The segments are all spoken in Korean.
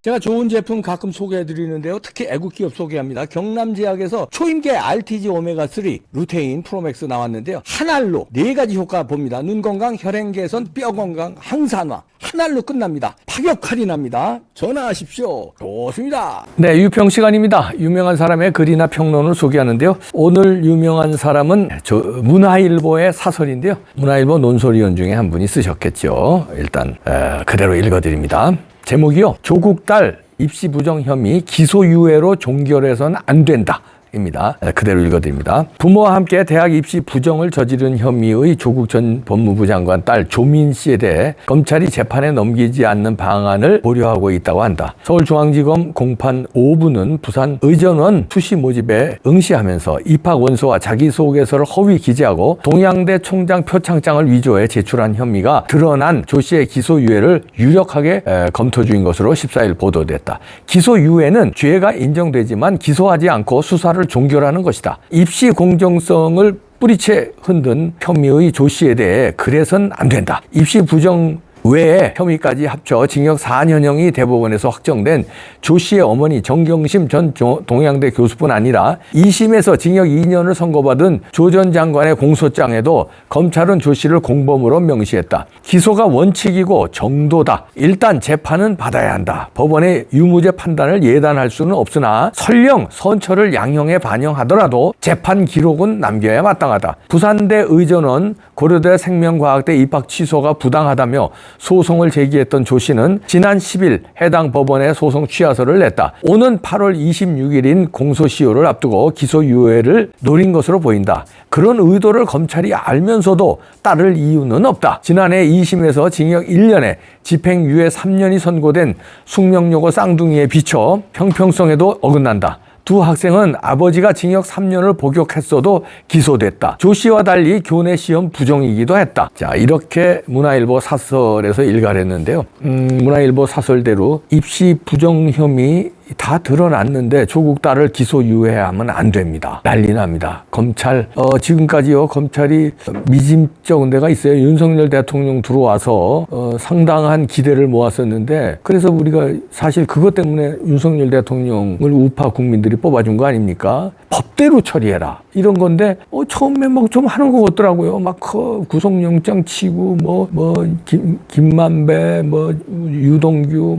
제가 좋은 제품 가끔 소개해드리는데요. 특히 애국기업 소개합니다. 경남제약에서 초임계 RTG 오메가3 루테인 프로맥스 나왔는데요. 한 알로 4가지 효과 봅니다. 눈 건강, 혈행 개선, 뼈 건강, 항산화. 한 알로 끝납니다. 파격 할인합니다. 전화하십시오. 좋습니다. 네, 유평 시간입니다. 유명한 사람의 글이나 평론을 소개하는데요. 오늘 유명한 사람은 문화일보의 사설인데요. 문화일보 논설위원 중에 한 분이 쓰셨겠죠. 일단 그대로 읽어드립니다. 제목이요. 조국 딸 입시 부정 혐의 기소유예로 종결해서는 안 된다. 입니다. 그대로 읽어드립니다. 부모와 함께 대학 입시 부정을 저지른 혐의의 조국 전 법무부 장관 딸 조민 씨에 대해 검찰이 재판에 넘기지 않는 방안을 고려하고 있다고 한다. 서울중앙지검 공판 5부는 부산 의전원 수시 모집에 응시하면서 입학 원서와 자기소개서를 허위 기재하고 동양대 총장 표창장을 위조해 제출한 혐의가 드러난 조 씨의 기소유예를 유력하게 검토 중인 것으로 14일 보도됐다. 기소유예는 죄가 인정되지만 기소하지 않고 수사를 종결하는 것이다. 입시 공정성을 뿌리채 흔든 혐의의 조 씨에 대해 그래서는 안 된다. 입시 부정 외에 혐의까지 합쳐 징역 4년형이 대법원에서 확정된 조 씨의 어머니 정경심 전 동양대 교수뿐 아니라 2심에서 징역 2년을 선고받은 조 전 장관의 공소장에도 검찰은 조 씨를 공범으로 명시했다. 기소가 원칙이고 정도다. 일단 재판은 받아야 한다. 법원의 유무죄 판단을 예단할 수는 없으나 설령 선처를 양형에 반영하더라도 재판 기록은 남겨야 마땅하다. 부산대 의전원 고려대 생명과학대 입학 취소가 부당하다며 소송을 제기했던 조 씨는 지난 10일 해당 법원에 소송 취하서를 냈다. 오는 8월 26일인 공소시효를 앞두고 기소유예를 노린 것으로 보인다. 그런 의도를 검찰이 알면서도 따를 이유는 없다. 지난해 2심에서 징역 1년에 집행유예 3년이 선고된 숙명여고 쌍둥이에 비춰 형평성에도 어긋난다. 두 학생은 아버지가 징역 3년을 복역했어도 기소됐다. 조 씨와 달리 교내 시험 부정이기도 했다. 자, 이렇게 문화일보 사설에서 일갈했는데요. 문화일보 사설대로 입시 부정 혐의 다 드러났는데 조국 딸을 기소유예하면 안 됩니다. 난리 납니다. 검찰 지금까지요 검찰이 미심쩍은 데가 있어요. 윤석열 대통령 들어와서 상당한 기대를 모았었는데 그래서 우리가 사실 그것 때문에 윤석열 대통령을 우파 국민들이 뽑아준 거 아닙니까? 법대로 처리해라 이런 건데 처음에 막 좀 하는 것 같더라고요. 막 구속영장 치고 김만배 유동규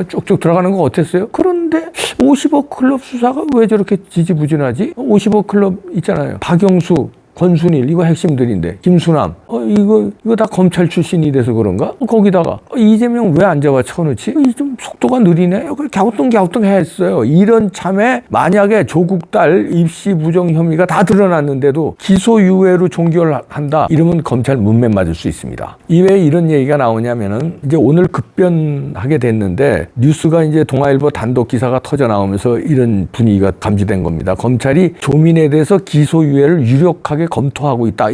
쭉쭉 들어가는 거 어땠어요? 그런데 50억 클럽 수사가 왜 저렇게 지지부진하지? 50억 클럽 있잖아요. 박영수, 권순일 이거 핵심들인데 김수남 이거 다 검찰 출신이 돼서 그런가? 거기다가 이재명 왜 안 잡아 쳐놓지? 좀 속도가 느리네. 갸우뚱 했어요. 이런 참에 만약에 조국 딸 입시 부정 혐의가 다 드러났는데도 기소유예로 종결한다 이러면 검찰 문매 맞을 수 있습니다. 이외에 이런 얘기가 나오냐면은 이제 오늘 급변하게 됐는데 뉴스가 이제 동아일보 단독 기사가 터져 나오면서 이런 분위기가 감지된 겁니다. 검찰이 조민에 대해서 기소유예를 유력하게 검토하고 있다.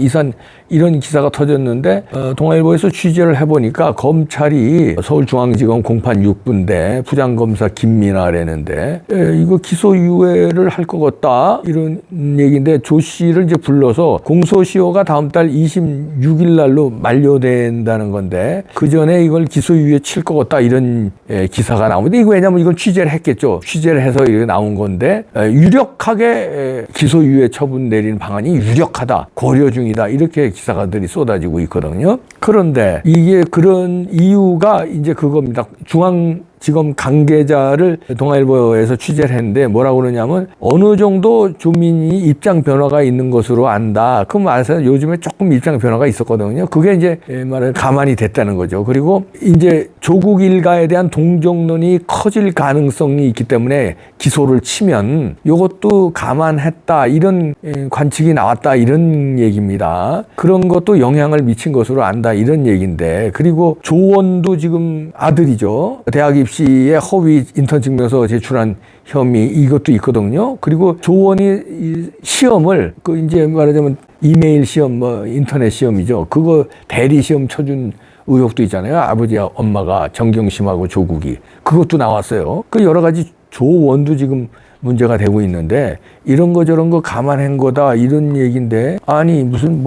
이런 기사가 터졌는데 동아일보에서 취재를 해보니까 검찰이 서울중앙지검 공판 6부인데 부장검사 김민아라는데 이거 기소유예를 할 것 같다 이런 얘기인데 조 씨를 이제 불러서 공소시효가 다음 달 26일 날로 만료된다는 건데 그 전에 이걸 기소유예 칠 것 같다 이런 기사가 나오는데 이거 왜냐면 이건 취재를 했겠죠. 취재를 해서 이렇게 나온 건데 유력하게 기소유예 처분 내리는 방안이 유력하다 고려 중이다 이렇게 기사가들이 쏟아지고 있거든요. 그런데 이게 그런 이유가 이제 그겁니다. 중앙지검 관계자를 동아일보에서 취재를 했는데 뭐라고 그러냐면 어느 정도 조민이 입장 변화가 있는 것으로 안다. 그 말에서 요즘에 조금 입장 변화가 있었거든요. 그게 이제 말은 가만히 됐다는 거죠. 그리고 이제 조국 일가에 대한 동정론이 커질 가능성이 있기 때문에 기소를 치면 이것도 감안했다. 이런 관측이 나왔다. 이런 얘기입니다. 그런 것도 영향을 미친 것으로 안다. 이런 얘기인데 그리고 조원도 지금 아들이죠. 대학 입시에 허위 인턴 증명서 제출한 혐의 이것도 있거든요. 그리고 조원이 시험을 이제 말하자면 이메일 시험 인터넷 시험이죠. 그거 대리 시험 쳐준 의혹도 있잖아요. 아버지와 엄마가 정경심하고 조국이 그것도 나왔어요. 그 여러 가지 조원도 지금 문제가 되고 있는데 이런 거 저런 거 감안한 거다 이런 얘기인데 아니 무슨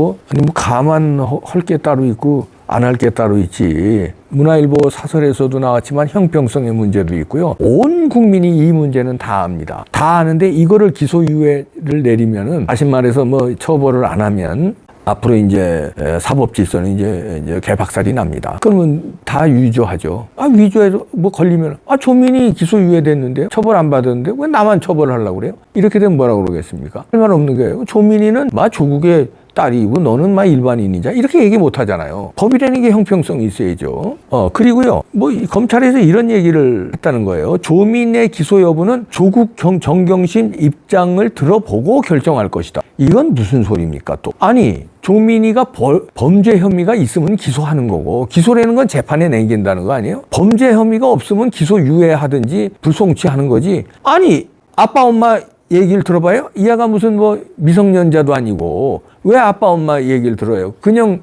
감안할 게 따로 있고 안 할 게 따로 있지. 문화일보 사설에서도 나왔지만 형평성의 문제도 있고요. 온 국민이 이 문제는 다 압니다. 다 아는데 이거를 기소유예를 내리면은 다시 말해서 뭐 처벌을 안 하면 앞으로 이제 사법 질서는 이제 개박살이 납니다. 그러면 다 위조하죠. 위조해서 뭐 걸리면 조민이 기소유예됐는데요. 처벌 안 받았는데 왜 나만 처벌을 하려고 그래요? 이렇게 되면 뭐라고 그러겠습니까? 할 말 없는 거예요. 조민이는 조국의 딸이고 너는 일반인이자 이렇게 얘기 못 하잖아요. 법이라는 게 형평성이 있어야죠. 그리고요. 검찰에서 이런 얘기를 했다는 거예요. 조민의 기소 여부는 조국 정경심 입장을 들어보고 결정할 것이다. 이건 무슨 소리입니까 또? 아니 조민이가 범죄 혐의가 있으면 기소하는 거고 기소라는 건 재판에 남긴다는 거 아니에요? 범죄 혐의가 없으면 기소유예하든지 불송치하는 거지. 아니 아빠 엄마 얘기를 들어봐요? 이 아가 무슨 미성년자도 아니고 왜 아빠 엄마 얘기를 들어요? 그냥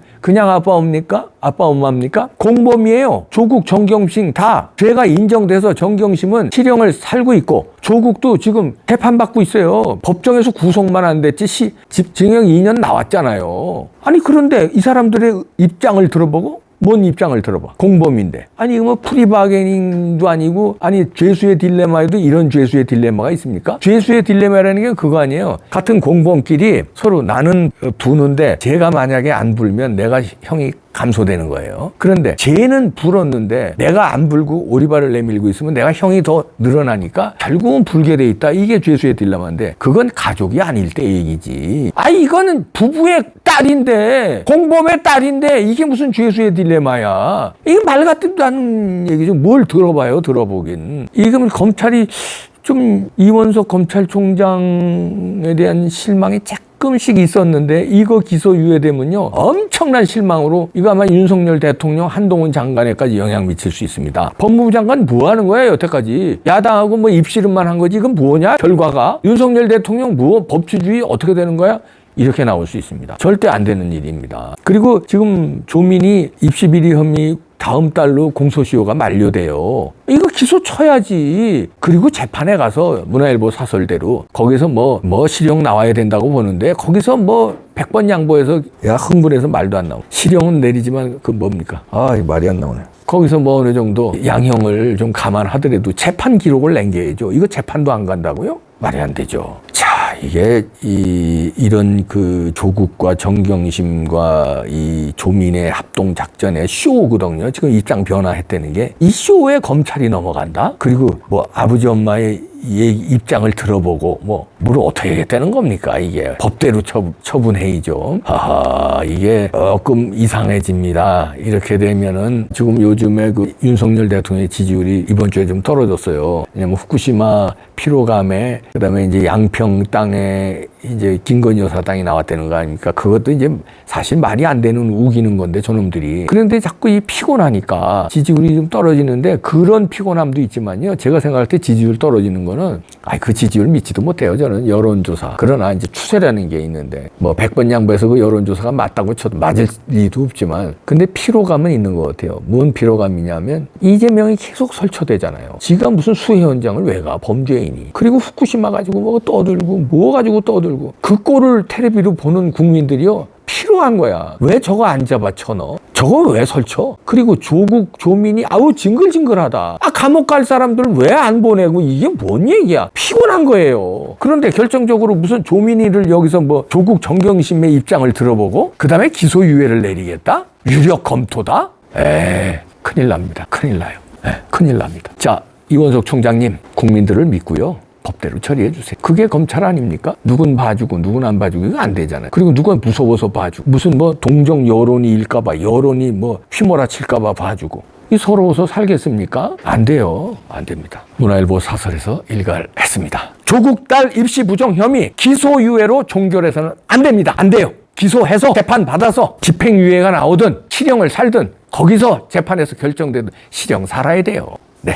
아빠 엄니까? 아빠 엄마입니까? 공범이에요. 조국 정경심 다 죄가 인정돼서 정경심은 실형을 살고 있고 조국도 지금 재판받고 있어요. 법정에서 구속만 안 됐지 징역 2년 나왔잖아요. 아니 그런데 이 사람들의 입장을 들어보고 뭔 입장을 들어봐. 공범인데. 아니, 이거 프리바게닝도 아니고, 죄수의 딜레마에도 이런 죄수의 딜레마가 있습니까? 죄수의 딜레마라는 게 그거 아니에요. 같은 공범끼리 서로 나는 부는데, 쟤가 만약에 안 불면 내가 형이 감소되는 거예요. 그런데 쟤는 불었는데 내가 안 불고 오리발을 내밀고 있으면 내가 형이 더 늘어나니까 결국은 불게 돼 있다. 이게 죄수의 딜레마인데 그건 가족이 아닐 때 얘기지. 이거는 부부의 딸인데 공범의 딸인데 이게 무슨 죄수의 딜레마야. 이게 말 같지도 않은 얘기죠. 뭘 들어봐요. 들어보긴. 이건 검찰이 좀 이원석 검찰총장에 대한 실망이 조금씩 있었는데 이거 기소유예되면요 엄청난 실망으로 이거 아마 윤석열 대통령 한동훈 장관에까지 영향 미칠 수 있습니다. 법무부 장관 뭐 하는 거예요 여태까지? 야당하고 입씨름만 한 거지 이건 뭐냐 결과가? 윤석열 대통령 법치주의 어떻게 되는 거야? 이렇게 나올 수 있습니다. 절대 안 되는 일입니다. 그리고 지금 조민이 입시비리 혐의 다음 달로 공소시효가 만료돼요. 이거 기소 쳐야지. 그리고 재판에 가서 문화일보 사설대로 거기서 실형 나와야 된다고 보는데 거기서 100번 양보해서 흥분해서 말도 안 나오고 실형은 내리지만 그 뭡니까? 말이 안 나오네. 거기서 어느 정도 양형을 좀 감안하더라도 재판 기록을 남겨야죠. 이거 재판도 안 간다고요? 말이 안 되죠. 자, 이게 이런 조국과 정경심과 이 조민의 합동 작전의 쇼거든요. 지금 입장 변화했다는 게 이 쇼에 검찰이 넘어간다. 그리고 아버지 엄마의 입장을 들어보고 뭘 어떻게 하겠다는 겁니까? 이게 법대로 처분해야죠. 이게 조금 이상해집니다. 이렇게 되면은 지금 요즘에 윤석열 대통령의 지지율이 이번 주에 좀 떨어졌어요. 왜냐면 후쿠시마 피로감에 그다음에 이제 양평 땅에 이제 김건희 여사 땅이 나왔다는 거 아닙니까? 그것도 이제 사실 말이 안 되는 우기는 건데 저놈들이. 그런데 자꾸 이 피곤하니까 지지율이 좀 떨어지는데 그런 피곤함도 있지만요. 제가 생각할 때 지지율 떨어지는 거는 그 지지율 믿지도 못해요. 저는 여론조사. 그러나 이제 추세라는 게 있는데 100번 양보해서 그 여론조사가 맞다고 쳐도 맞을 리도 없지만 근데 피로감은 있는 것 같아요. 뭔 피로감이냐면 이재명이 계속 설쳐대잖아요. 지가 무슨 수해 현장을 왜 가? 범죄인이. 그리고 후쿠시마 가지고 떠들고 가지고 떠들고 그 꼴을 텔레비로 보는 국민들이요. 필요한 거야. 왜 저거 안 잡아쳐 너? 저거 왜 설쳐? 그리고 조민이 징글징글하다. 감옥 갈 사람들 왜 안 보내고 이게 뭔 얘기야? 피곤한 거예요. 그런데 결정적으로 무슨 조민이를 여기서 조국 정경심의 입장을 들어보고 그 다음에 기소유예를 내리겠다? 유력 검토다? 큰일 납니다. 큰일 나요. 큰일 납니다. 자, 이원석 총장님 국민들을 믿고요. 법대로 처리해 주세요. 그게 검찰 아닙니까? 누군 봐주고 누군 안 봐주고 이거 안 되잖아요. 그리고 누가 무서워서 봐주고 무슨 동정 여론이 일까봐 여론이 휘몰아칠까봐 봐주고 이 서러워서 살겠습니까? 안 돼요. 안 됩니다. 문화일보 사설에서 일갈했습니다. 조국 딸 입시 부정 혐의 기소유예로 종결해서는 안 됩니다. 안 돼요. 기소해서 재판 받아서 집행유예가 나오든 실형을 살든 거기서 재판에서 결정되든 실형 살아야 돼요. 네.